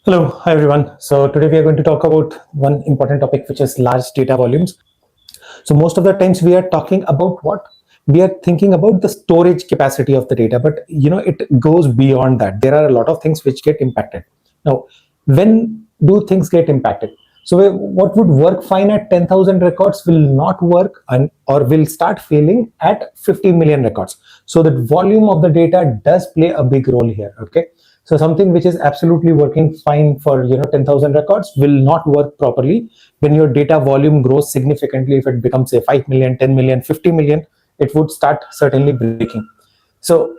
Hello, hi everyone. So today we are going to talk about one important topic, which is large data volumes. So most of the times we are talking about what we are thinking about the storage capacity of the data, but it goes beyond that. There are a lot of things which get impacted. Now, when do things get impacted? So what would work fine at 10,000 records will not work or will start failing at 50 million records. So the volume of the data does play a big role here. Okay. So something which is absolutely working fine for 10,000 records will not work properly when your data volume grows significantly. If it becomes say 5 million, 10 million, 50 million, it would start certainly breaking. So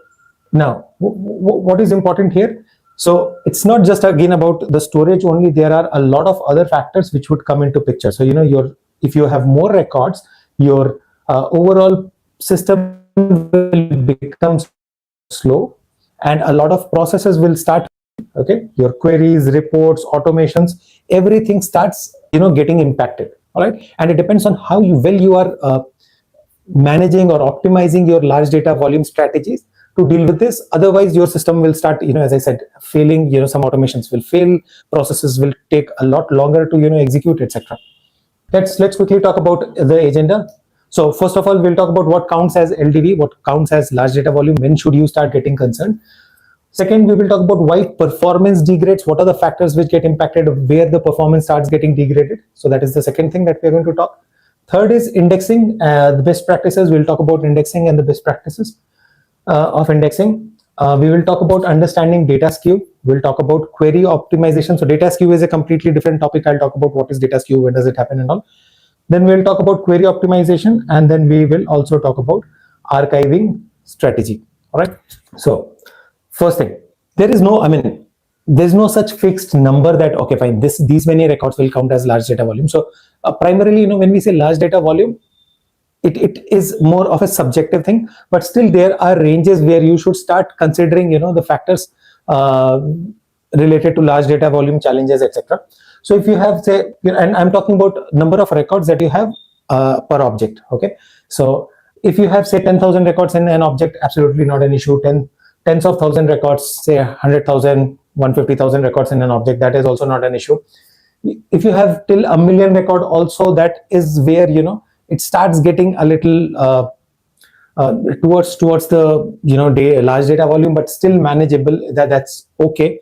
now what is important here? So it's not just again about the storage only. There are a lot of other factors which would come into picture. So your if you have more records, your overall system will become slow and a lot of processes will start. Okay, your queries, reports, automations, everything starts getting impacted. All right, and it depends on how you are managing or optimizing your large data volume strategies to deal with this. Otherwise your system will start, as I said, failing. Some automations will fail, processes will take a lot longer to execute, etc. Let's quickly talk about the agenda. So first of all, we'll talk about what counts as LDV, what counts as large data volume, when should you start getting concerned. Second, we will talk about why performance degrades, what are the factors which get impacted, where the performance starts getting degraded. So that is the second thing that we're going to talk. Third is indexing, the best practices. We'll talk about indexing and the best practices of indexing. We will talk about understanding data skew. We'll talk about query optimization. So data skew is a completely different topic. I'll talk about what is data skew, when does it happen and all. Then we'll talk about query optimization, and then we will also talk about archiving strategy. All right. So first thing, there's no such fixed number that okay fine, these many records will count as large data volume. So primarily, when we say large data volume, it is more of a subjective thing, but still there are ranges where you should start considering the factors related to large data volume challenges, etc. So if you have say, and I'm talking about number of records that you have per object. Okay, so if you have say 10,000 records in an object, absolutely not an issue. Tens of thousand records, say 100,000, 150,000 records in an object, that is also not an issue. If you have till a million record also, that is where it starts getting a little towards the large data volume, but still manageable. That's okay,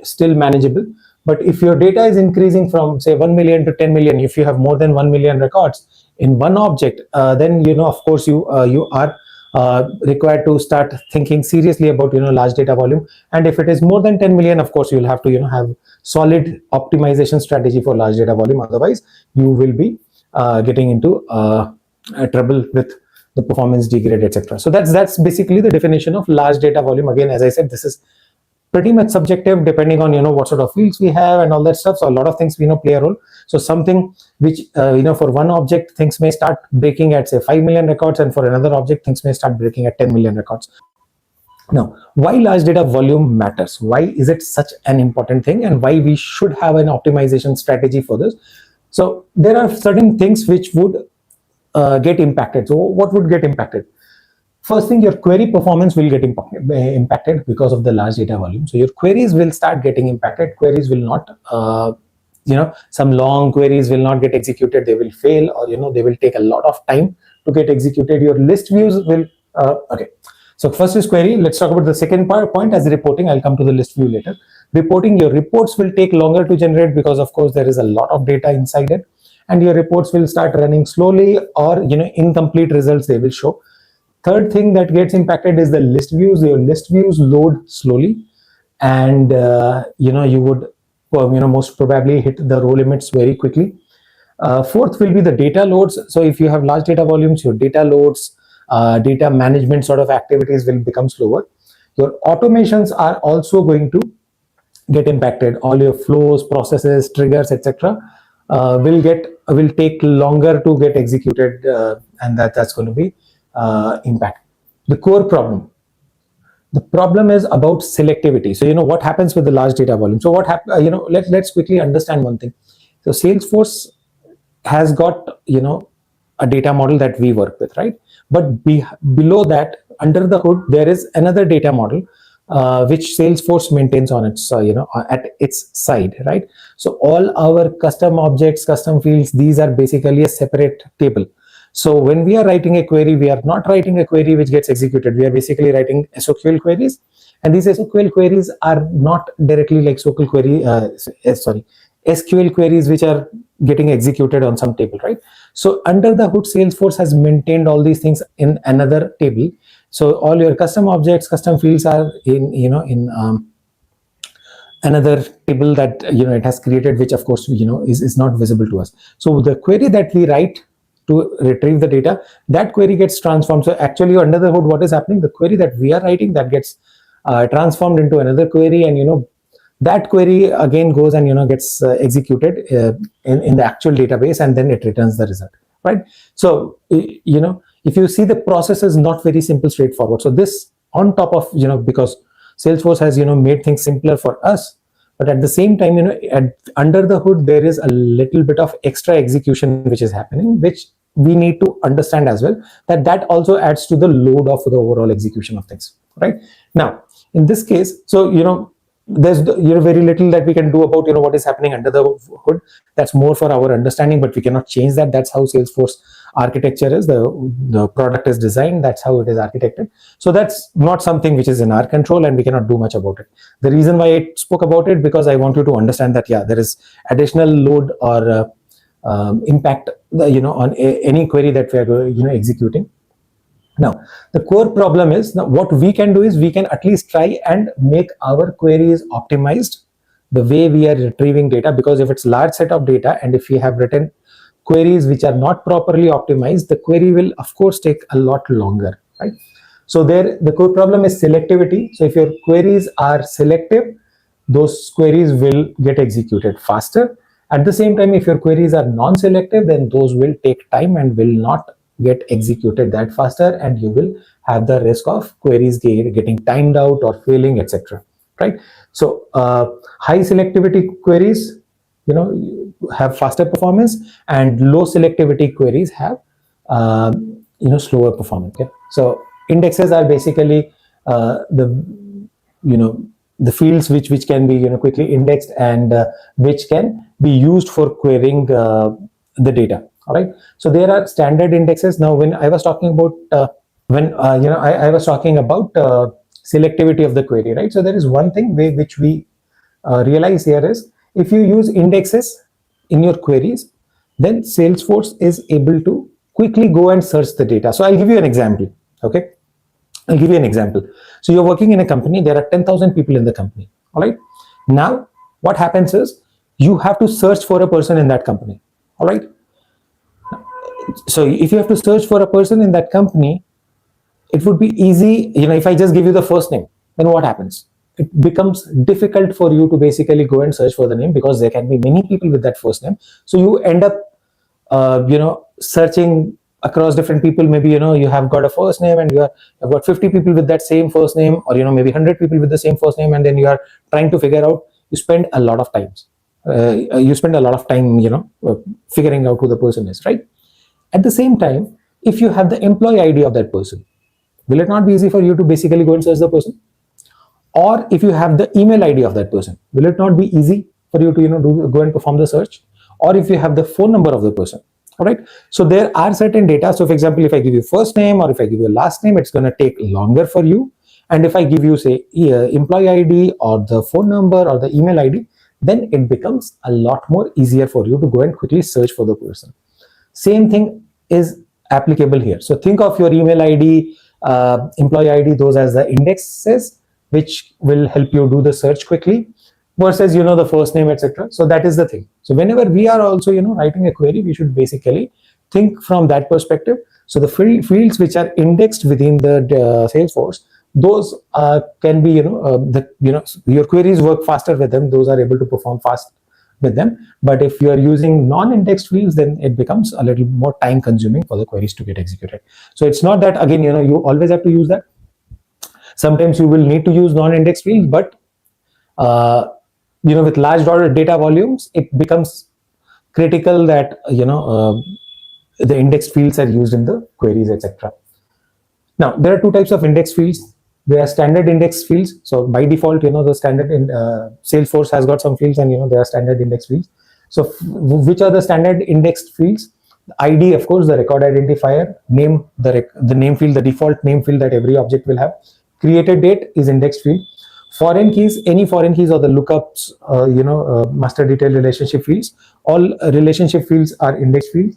still manageable. But if your data is increasing from say 1 million to 10 million, if you have more than 1 million records in one object, then of course you are required to start thinking seriously about large data volume. And if it is more than 10 million, of course you'll have to have solid optimization strategy for large data volume. Otherwise you will be getting into trouble with the performance degrade, etc. So that's basically the definition of large data volume. Again, as I said, this is pretty much subjective depending on what sort of fields we have and all that stuff. So a lot of things play a role. So something which for one object things may start breaking at say 5 million records, and for another object things may start breaking at 10 million records. Now, why large data volume matters? Why is it such an important thing, and why we should have an optimization strategy for this? So there are certain things which would get impacted. So what would get impacted? First thing, your query performance will get impacted because of the large data volume. So your queries will start getting impacted. Queries will not, some long queries will not get executed. They will fail, or they will take a lot of time to get executed. Your list views will, okay. So first is query. Let's talk about the second point as reporting. I'll come to the list view later. Reporting, your reports will take longer to generate because of course there is a lot of data inside it, and your reports will start running slowly, or incomplete results they will show. Third thing that gets impacted is the list views. Your list views load slowly, and you would most probably hit the row limits very quickly. Fourth will be the data loads. So if you have large data volumes, your data loads, data management sort of activities will become slower. Your automations are also going to get impacted. All your flows, processes, triggers, etc. Will take longer to get executed, and that's going to be impact. The core problem. The problem is about selectivity. So what happens with the large data volume? So what happens? Let's quickly understand one thing. So Salesforce has got a data model that we work with, right? But below that, under the hood, there is another data model which Salesforce maintains on its, at its side, right? So all our custom objects, custom fields, these are basically a separate table. So when we are writing a query, we are not writing a query which gets executed. We are basically writing SOQL queries, and these SOQL queries are not directly like SOQL query, SQL queries which are getting executed on some table, right? So under the hood, Salesforce has maintained all these things in another table. So all your custom objects, custom fields are in another table that it has created, which of course is not visible to us. So the query that we write to retrieve the data, that query gets transformed. So actually under the hood, what is happening? The query that we are writing, that gets transformed into another query, and that query again goes and gets executed in the actual database, and then it returns the result, right? So if you see, the process is not very simple, straightforward. So this, on top of because Salesforce has made things simpler for us, but at the same time under the hood there is a little bit of extra execution which is happening, which we need to understand as well, that also adds to the load of the overall execution of things, right? Now in this case, so there's very little that we can do about what is happening under the hood. That's more for our understanding, but we cannot change that. That's how Salesforce architecture is, the product is designed, that's how it is architected. So that's not something which is in our control, and we cannot do much about it. The reason why I spoke about it, because I want you to understand that there is additional load or impact on any query that we are executing. Now the core problem is, now what we can do is, we can at least try and make our queries optimized the way we are retrieving data, because if it's large set of data and if we have written queries which are not properly optimized, the query will of course take a lot longer, right? So there, the core problem is selectivity. So if your queries are selective, those queries will get executed faster. At the same time, if your queries are non-selective, then those will take time and will not get executed that faster, and you will have the risk of queries getting timed out or failing, etc., right? So high selectivity queries have faster performance, and low selectivity queries have slower performance. Okay? So indexes are basically the fields which can be quickly indexed, and which can be used for querying the data. All right. So there are standard indexes. Now, when I was talking about I was talking about selectivity of the query, right? So there is one thing which we realize here is, if you use indexes in your queries, then Salesforce is able to quickly go and search the data. So I'll give you an example. Okay. I'll give you an example. So you're working in a company, there are 10,000 people in the company. All right. Now, what happens is, you have to search for a person in that company. All right. So if you have to search for a person in that company, it would be easy, if I just give you the first name, then what happens? It becomes difficult for you to basically go and search for the name, because there can be many people with that first name. So you end up, searching across different people. Maybe, you have got a first name, and you've got 50 people with that same first name, or, maybe 100 people with the same first name. And then you are trying to figure out, you spend a lot of time, figuring out who the person is, right? At the same time, if you have the employee ID of that person, will it not be easy for you to basically go and search the person? Or if you have the email ID of that person, will it not be easy for you to go and perform the search? Or if you have the phone number of the person? All right. So there are certain data. So for example, if I give you first name, or if I give you last name, it's going to take longer for you. And if I give you, say, employee ID or the phone number or the email ID, then it becomes a lot more easier for you to go and quickly search for the person. Same thing is applicable here. So think of your email ID, employee ID, those as the indexes, which will help you do the search quickly, versus the first name, etc. So that is the thing. So whenever we are also writing a query, we should basically think from that perspective. So the fields which are indexed within the Salesforce, those can be your queries work faster with them. Those are able to perform fast with them. But if you are using non-indexed fields, then it becomes a little more time consuming for the queries to get executed. So it's not that, again, you always have to use that. Sometimes you will need to use non-indexed fields, but with large data volumes, it becomes critical that the indexed fields are used in the queries, etc. Now there are two types of index fields. There are standard index fields. So by default, the standard in Salesforce has got some fields, and there are standard index fields. So which are the standard indexed fields? The ID, of course, the record identifier, name, the name field, the default name field that every object will have. Created date is indexed field. Foreign keys, any foreign keys or the lookups, master detail relationship fields, all relationship fields are index fields,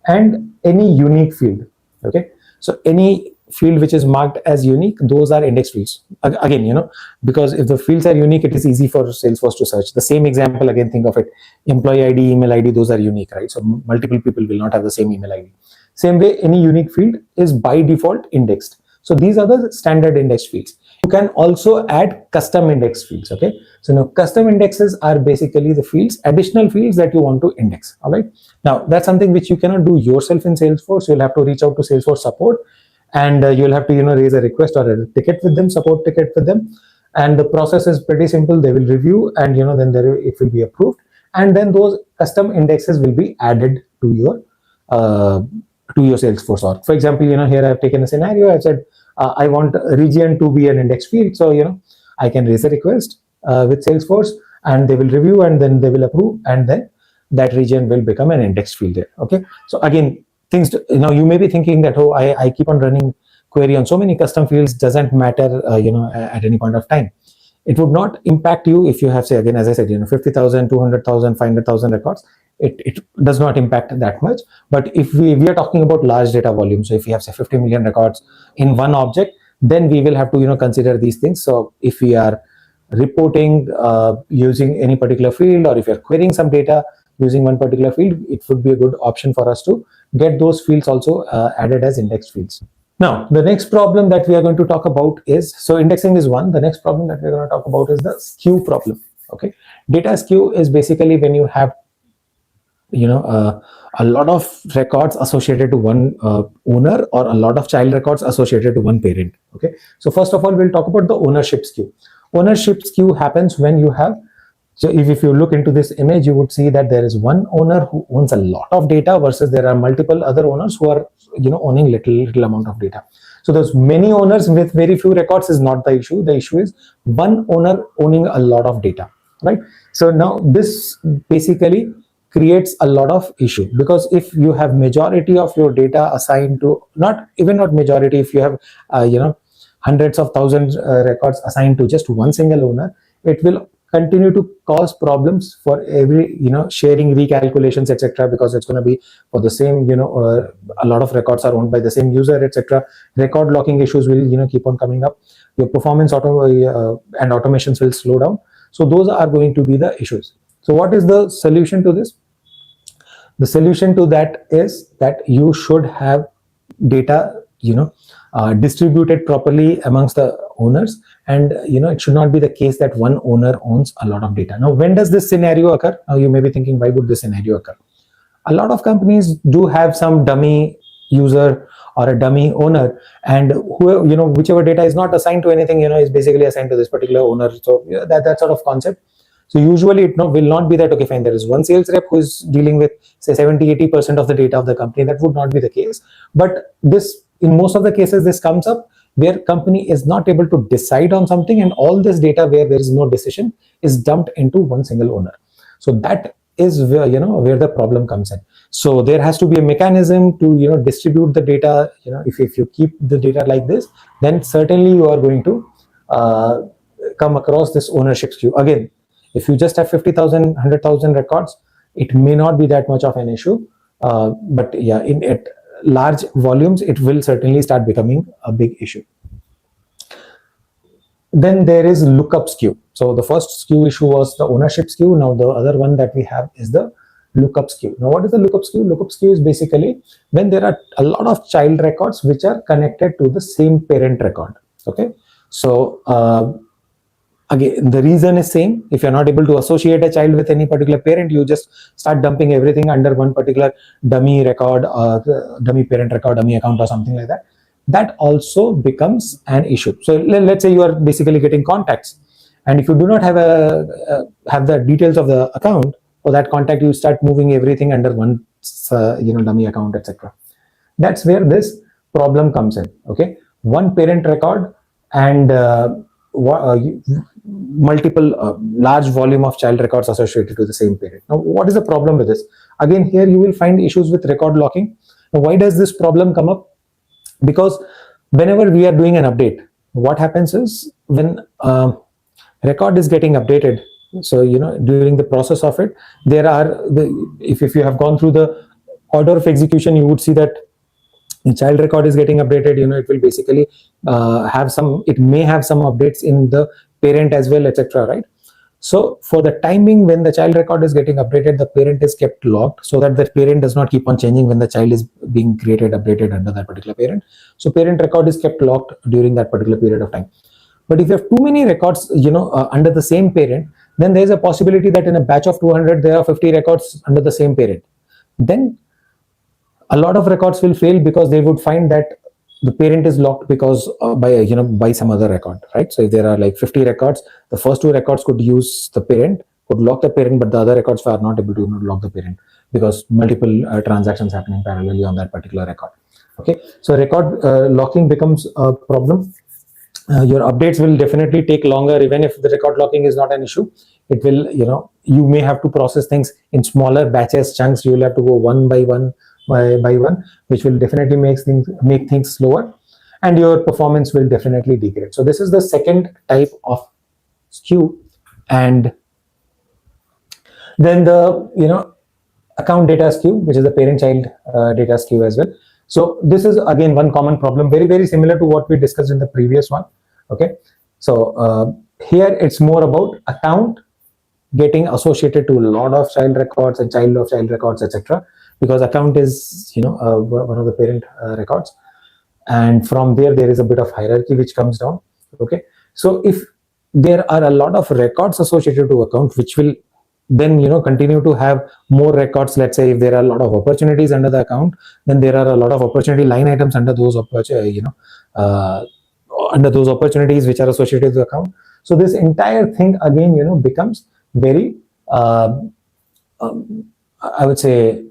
and any unique field. Okay, so any field which is marked as unique, those are index fields. Again, because if the fields are unique, it is easy for Salesforce to search. The same example, again, think of it: employee ID, email ID, those are unique, right? So multiple people will not have the same email ID. Same way, any unique field is by default indexed. So these are the standard index fields. You can also add custom index fields. Okay, so now custom indexes are basically the fields, additional fields that you want to index. All right, now that's something which you cannot do yourself in Salesforce. You'll have to reach out to Salesforce support, and you'll have to raise a request or a ticket with them, support ticket with them, and the process is pretty simple. They will review, and then it will be approved, and then those custom indexes will be added to your Salesforce org. For example, here I've taken a scenario. I've said I want region to be an index field, so I can raise a request with Salesforce, and they will review, and then they will approve, and then that region will become an index field there. Okay, so again, things you may be thinking that, oh, I keep on running query on so many custom fields, doesn't matter at any point of time. It would not impact you if you have, say, again, as I said, 50,000, 200,000, 500,000 records. It does not impact that much. But if we are talking about large data volumes, so if we have, say, 50 million records in one object, then we will have to consider these things. So if we are reporting using any particular field, or if you're querying some data using one particular field, it would be a good option for us to get those fields also added as indexed fields. Now, the next problem that we are going to talk about is, so indexing is one. The next problem that we're going to talk about is the skew problem. Okay, data skew is basically when you have a lot of records associated to one owner, or a lot of child records associated to one parent. Okay, so first of all, we'll talk about the ownership skew. Ownership skew happens when you have, so if you look into this image, you would see that there is one owner who owns a lot of data versus there are multiple other owners who are owning little amount of data. So there's many owners with very few records is not the issue. The issue is one owner owning a lot of data, right? So now this basically creates a lot of issue, because if you have majority of your data assigned to, not majority, if you have hundreds of thousands records assigned to just one single owner, it will continue to cause problems for every sharing, recalculations, etc., because it's going to be for the same a lot of records are owned by the same user, etc. Record locking issues will keep on coming up. Your performance and automations will slow down. So those are going to be the issues. So what is the solution to this? The solution to that is that you should have data distributed properly amongst the owners, and it should not be the case that one owner owns a lot of data. Now, when does this scenario occur? Now you may be thinking, why would this scenario occur? A lot of companies do have some dummy user or a dummy owner, and whichever data is not assigned to anything is basically assigned to this particular owner. So that sort of concept. So usually it will not be that, okay, fine, there is one sales rep who is dealing with, say, 70-80% of the data of the company. That would not be the case. But this, in most of the cases, this comes up where company is not able to decide on something, and all this data where there is no decision is dumped into one single owner. So that is where where the problem comes in. So there has to be a mechanism to distribute the data. If you keep the data like this, then certainly you are going to come across this ownership skew. Again, if you just have 50,000, 100,000 records, it may not be that much of an issue. But yeah, at large volumes, it will certainly start becoming a big issue. Then there is lookup skew. So the first skew issue was the ownership skew. Now the other one that we have is the lookup skew. Now what is the lookup skew? Lookup skew is basically when there are a lot of child records which are connected to the same parent record. Okay, so again, the reason is same. If you're not able to associate a child with any particular parent, you just start dumping everything under one particular dummy record, or dummy parent record, dummy account, or something like that. That also becomes an issue. So let's say you are basically getting contacts, and if you do not have have the details of the account for that contact, you start moving everything under one dummy account, etc. That's where this problem comes in. Okay, one parent record and multiple large volume of child records associated to the same parent. Now, what is the problem with this? Again, here you will find issues with record locking. Now, why does this problem come up? Because whenever we are doing an update, what happens is when record is getting updated, so during the process of it, there are if you have gone through the order of execution, you would see that the child record is getting updated. It will basically it may have some updates in the parent as well, etc., right? So for the timing when the child record is getting updated, the parent is kept locked so that the parent does not keep on changing when the child is being created, updated under that particular parent. So parent record is kept locked during that particular period of time. But if you have too many records, under the same parent, then there is a possibility that in a batch of 200, there are 50 records under the same parent. Then a lot of records will fail because they would find that the parent is locked because by some other record, right? So if there are like 50 records, the first 2 records could use the parent, could lock the parent, but the other records are not able to lock the parent because multiple transactions happening parallelly on that particular record. Okay, so record locking becomes a problem. Your updates will definitely take longer. Even if the record locking is not an issue, it will, you may have to process things in smaller batches, chunks. You will have to go one by one, which will definitely make things slower, and your performance will definitely degrade. So this is the second type of skew. And then the account data skew, which is the parent-child data skew as well. So this is again one common problem, very, very similar to what we discussed in the previous one. Okay, so here it's more about account getting associated to a lot of child records and child of child records, etc., because account is one of the parent records, and from there is a bit of hierarchy which comes down. Okay, so if there are a lot of records associated to account, which will then continue to have more records. Let's say if there are a lot of opportunities under the account, then there are a lot of opportunity line items under those under those opportunities which are associated with the account. So this entire thing again becomes very I would say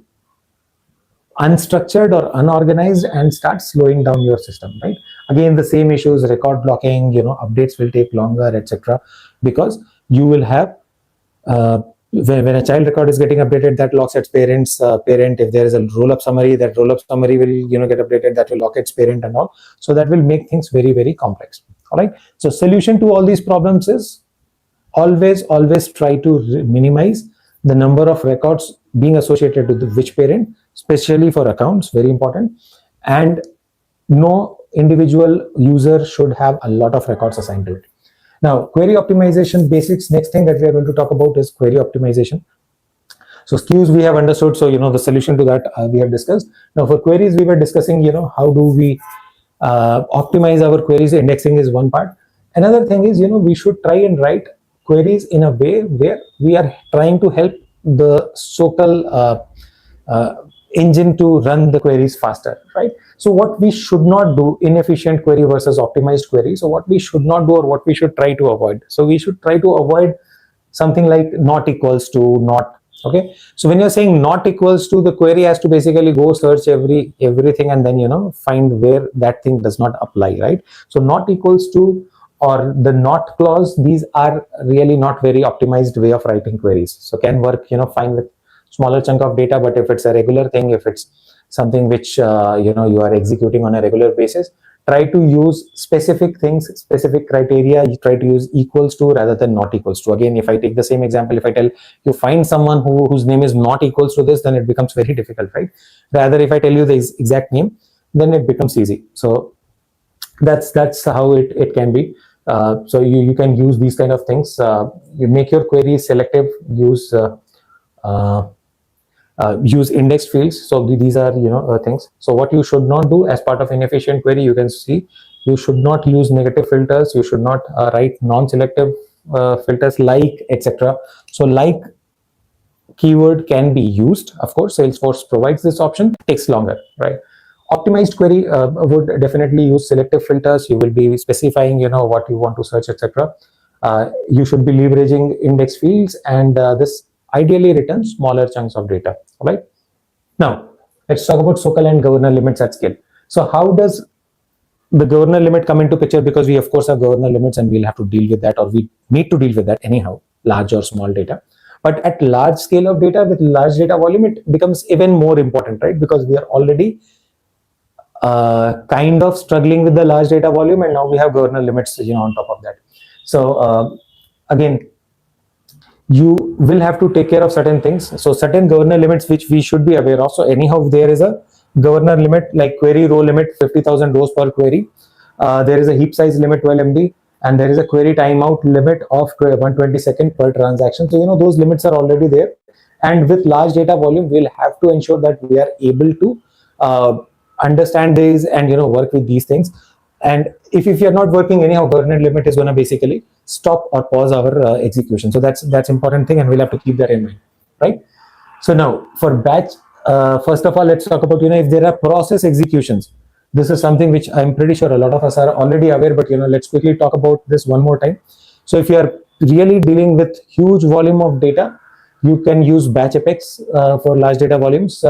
unstructured or unorganized and starts slowing down your system, right? Again, the same issues, record blocking, updates will take longer, etc., because you will have when a child record is getting updated, that locks its parents parent. If there is a roll-up summary, that roll-up summary will get updated, that will lock its parent and all. So that will make things very, very complex. All right, so solution to all these problems is always try to minimize the number of records being associated with which parent, especially for accounts, very important. And no individual user should have a lot of records assigned to it. Now, query optimization basics. Next thing that we are going to talk about is query optimization. So skews we have understood. So the solution to that we have discussed. Now for queries we were discussing how do we optimize our queries. Indexing is one part. Another thing is we should try and write queries in a way where we are trying to help the SOQL engine to run the queries faster, right? So what we should not do, inefficient query versus optimized query. So what we should not do, or what we should try to avoid. So we should try to avoid something like not equals to, not. Okay, so when you're saying not equals to, the query has to basically go search everything and then find where that thing does not apply, right? So not equals to or the not clause, these are really not very optimized way of writing queries. So can work fine with smaller chunk of data, but if it's a regular thing, if it's something which you are executing on a regular basis, try to use specific things, specific criteria. You try to use equals to rather than not equals to. Again, if I take the same example, if I tell you find someone whose name is not equals to this, then it becomes very difficult, right? Rather, if I tell you the exact name, then it becomes easy. So that's how it can be. So you can use these kind of things. You make your query selective, use indexed fields. So these are things. So what you should not do as part of inefficient query, you can see you should not use negative filters. You should not write non-selective filters like, etc. So like keyword can be used. Of course, Salesforce provides this option. It takes longer, right? Optimized query would definitely use selective filters. You will be specifying what you want to search, etc. You should be leveraging index fields, and this ideally returns smaller chunks of data. All right. Now let's talk about SOQL and governor limits at scale. So how does the governor limit come into picture because we of course have governor limits and we'll have to deal with that, or we need to deal with that anyhow, large or small data. But at large scale of data with large data volume, it becomes even more important, right? Because we are already kind of struggling with the large data volume, and now we have governor limits, on top of that. So again, you will have to take care of certain things. So certain governor limits which we should be aware of. So anyhow, there is a governor limit like query row limit 50,000 rows per query. There is a heap size limit 12 MB, and there is a query timeout limit of 120 seconds per transaction. So those limits are already there. And with large data volume, we'll have to ensure that we are able to understand these and work with these things. And if you're not working, anyhow, governor limit is going to basically stop or pause our execution. So that's important thing, and we'll have to keep that in mind, right? So now for batch, first of all, let's talk about if there are process executions. This is something which I'm pretty sure a lot of us are already aware, but let's quickly talk about this one more time. So if you are really dealing with huge volume of data, you can use batch apex for large data volumes.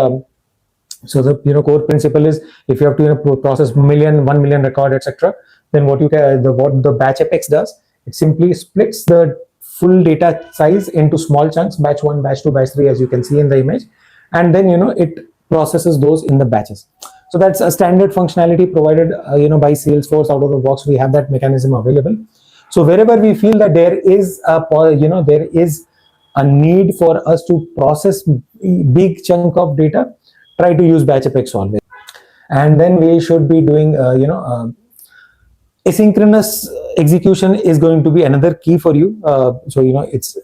So the core principle is, if you have to process 1 million record, etc., then what the batch apex does, it simply splits the full data size into small chunks, batch 1, batch 2, batch 3, as you can see in the image, and then it processes those in the batches. So that's a standard functionality provided by Salesforce. Out of the box, we have that mechanism available. So wherever we feel that there is a need for us to process big chunk of data, try to use batch apex always. And then we should be doing asynchronous execution is going to be another key for you. So it's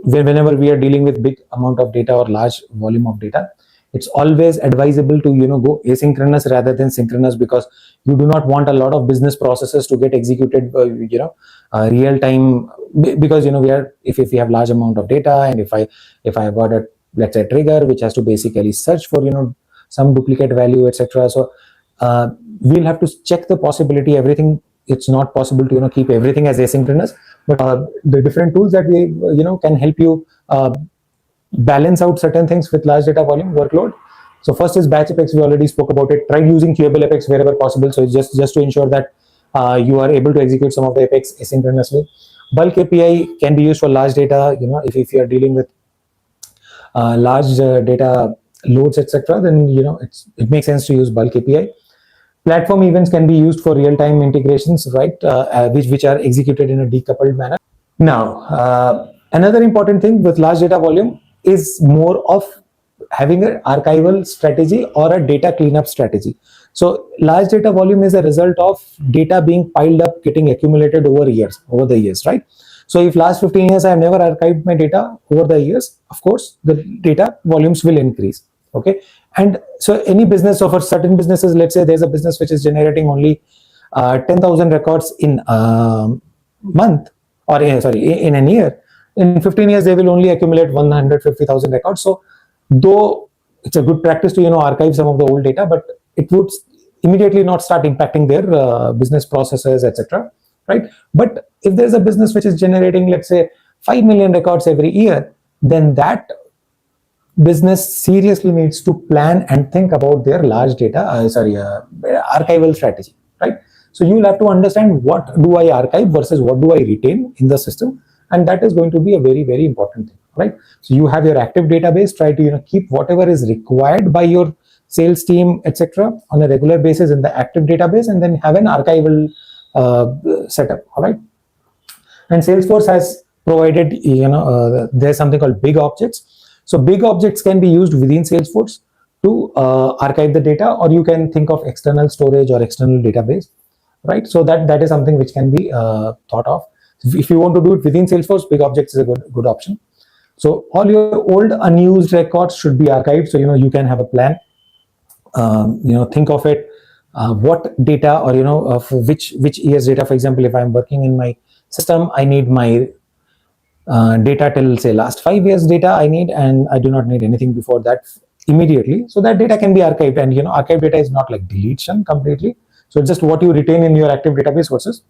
whenever we are dealing with big amount of data or large volume of data, it's always advisable to go asynchronous rather than synchronous, because you do not want a lot of business processes to get executed real time, because if we have large amount of data, and if I have got a, let's say, trigger which has to basically search for some duplicate value, etc. So we'll have to check the possibility. Everything, it's not possible to keep everything as asynchronous, but the different tools that we can help you balance out certain things with large data volume workload. So first is batch apex. We already spoke about it. Try using queuable apex wherever possible. So it's just to ensure that you are able to execute some of the apex asynchronously. Bulk API can be used for large data. If you are dealing with large data loads, etc., then it makes sense to use bulk API. Platform events can be used for real-time integrations, right? Which are executed in a decoupled manner. Now, another important thing with large data volume is more of having an archival strategy or a data cleanup strategy. So large data volume is a result of data being piled up, getting accumulated over the years, right? So if last 15 years I have never archived my data, over the years, of course, the data volumes will increase. Okay. And so any business, or for certain businesses, let's say there's a business which is generating only 10,000 records in a month, or in a year. In 15 years, they will only accumulate 150,000 records. So though it's a good practice to archive some of the old data, but it would immediately not start impacting their business processes, etc. Right? But if there's a business which is generating, let's say, 5 million records every year, then that business seriously needs to plan and think about their large data, archival strategy, right? So you'll have to understand, what do I archive versus what do I retain in the system, and that is going to be a very, very important thing, right? So you have your active database. Try to keep whatever is required by your sales team, etc., on a regular basis in the active database, and then have an archival setup. All right. And Salesforce has provided, there's something called big objects. So big objects can be used within Salesforce to archive the data, or you can think of external storage or external database, right? So that is something which can be thought of. If you want to do it within Salesforce, big objects is a good option. So all your old unused records should be archived. So you can have a plan. Think of it. What data, or for which year's data. For example, if I'm working in my system, I need my data till, say, last 5 years data I need, and I do not need anything before that immediately. So that data can be archived, and archived data is not like deletion completely. So it's just what you retain in your active database versus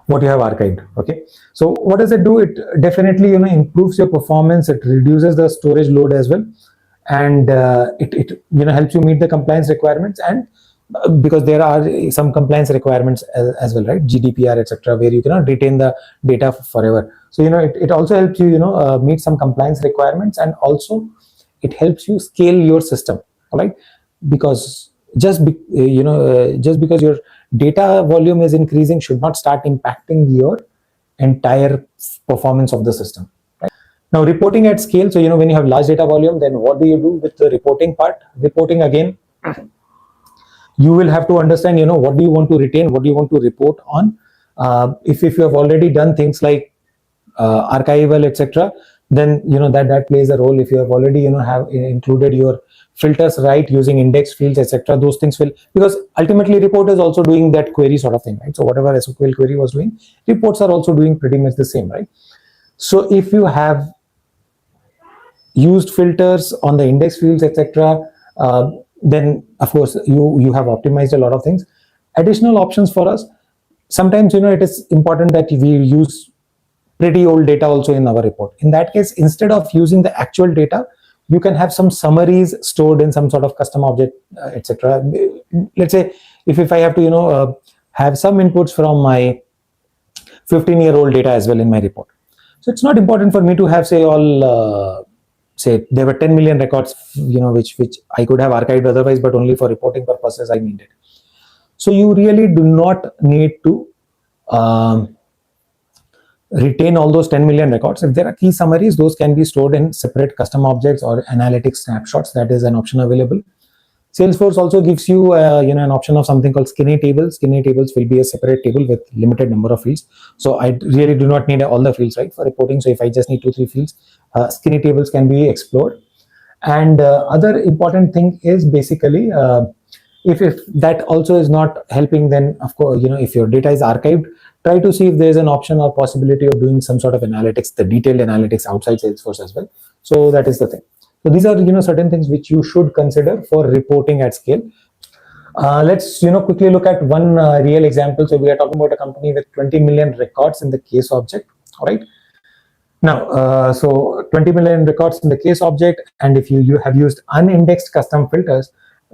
what you have archived. Okay. So what does it do? It definitely improves your performance. It reduces the storage load as well, and it helps you meet the compliance requirements, and because there are some compliance requirements as well, right? GDPR, etc., where you cannot retain the data forever. So it also helps you meet some compliance requirements, and also it helps you scale your system, all right? Because just because your data volume is increasing should not start impacting your entire performance of the system. Now, reporting at scale. So when you have large data volume, then what do you do with the reporting part? Reporting, again, you will have to understand what do you want to retain, what do you want to report on. If you have already done things like archival, etc., then that plays a role. If you have already have included your filters right using index fields, etc., those things will, because ultimately report is also doing that query sort of thing, right? So whatever SOQL query was doing, reports are also doing pretty much the same, right? So if you have used filters on the index fields, etc., then of course you have optimized a lot of things. Additional options for us, sometimes it is important that we use pretty old data also in our report. In that case, instead of using the actual data, you can have some summaries stored in some sort of custom object, etc. Let's say if I have to have some inputs from my 15-year-old data as well in my report. So it's not important for me to have, say, all say there were 10 million records which I could have archived otherwise, but only for reporting purposes I needed. So you really do not need to retain all those 10 million records. If there are key summaries, those can be stored in separate custom objects or analytics snapshots. That is an option available. Salesforce also gives you an option of something called skinny tables. Skinny tables will be a separate table with limited number of fields. So I really do not need all the fields, right, for reporting. So if I just need 2-3 fields, skinny tables can be explored. And other important thing is basically if that also is not helping, then of course if your data is archived, try to see if there is an option or possibility of doing some sort of analytics, the detailed analytics outside Salesforce as well. So that is the thing. So these are certain things which you should consider for reporting at scale. Let's quickly look at one real example. So we are talking about a company with 20 million records in the case object. All right. Now, so 20 million records in the case object, and if you have used unindexed custom filters,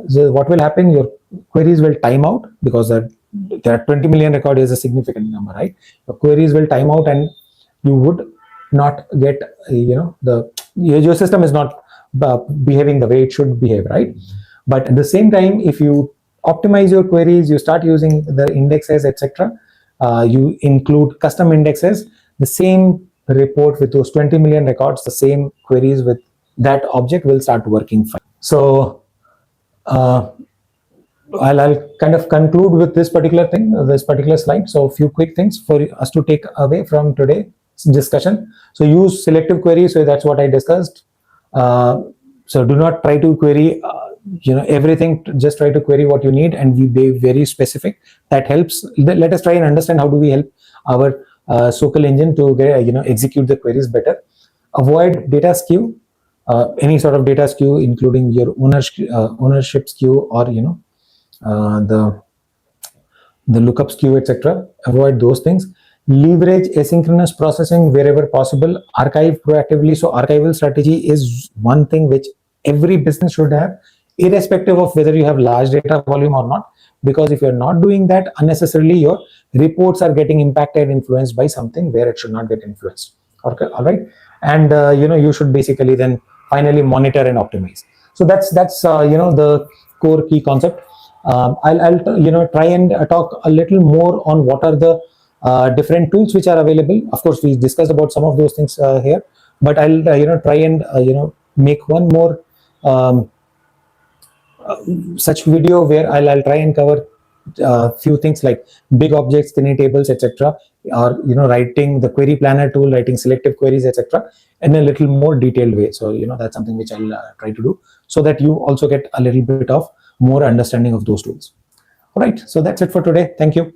so what will happen? Your queries will time out, because there are 20 million records is a significant number, right? Your queries will time out, and you would not get your system is not behaving the way it should behave, right? But at the same time, if you optimize your queries, you start using the indexes, etc., you include custom indexes, the same report with those 20 million records, the same queries with that object will start working fine. So I'll kind of conclude with this particular thing, this particular slide. So a few quick things for us to take away from today's discussion. So use selective queries. So that's what I discussed. So do not try to query everything. Just try to query what you need and be very specific. That helps. Let us try and understand how do we help our SOQL engine to execute the queries better. Avoid data skew, any sort of data skew, including your ownership skew or the lookup skew, etc. Avoid those things. Leverage asynchronous processing wherever possible. Archive proactively. So archival strategy is one thing which every business should have, irrespective of whether you have large data volume or not. Because if you're not doing that, unnecessarily your reports are getting impacted, influenced by something where it should not get influenced. Okay, all right. And you should basically then finally monitor and optimize. So that's the core key concept. I'll try and talk a little more on what are the different tools which are available. Of course, we discussed about some of those things here, but I'll try and make one more such video where I'll try and cover few things like big objects, skinny tables, etc., or writing the query planner tool, writing selective queries, etc., in a little more detailed way. So that's something which I'll try to do, so that you also get a little bit of more understanding of those tools. All right, so that's it for today. Thank you.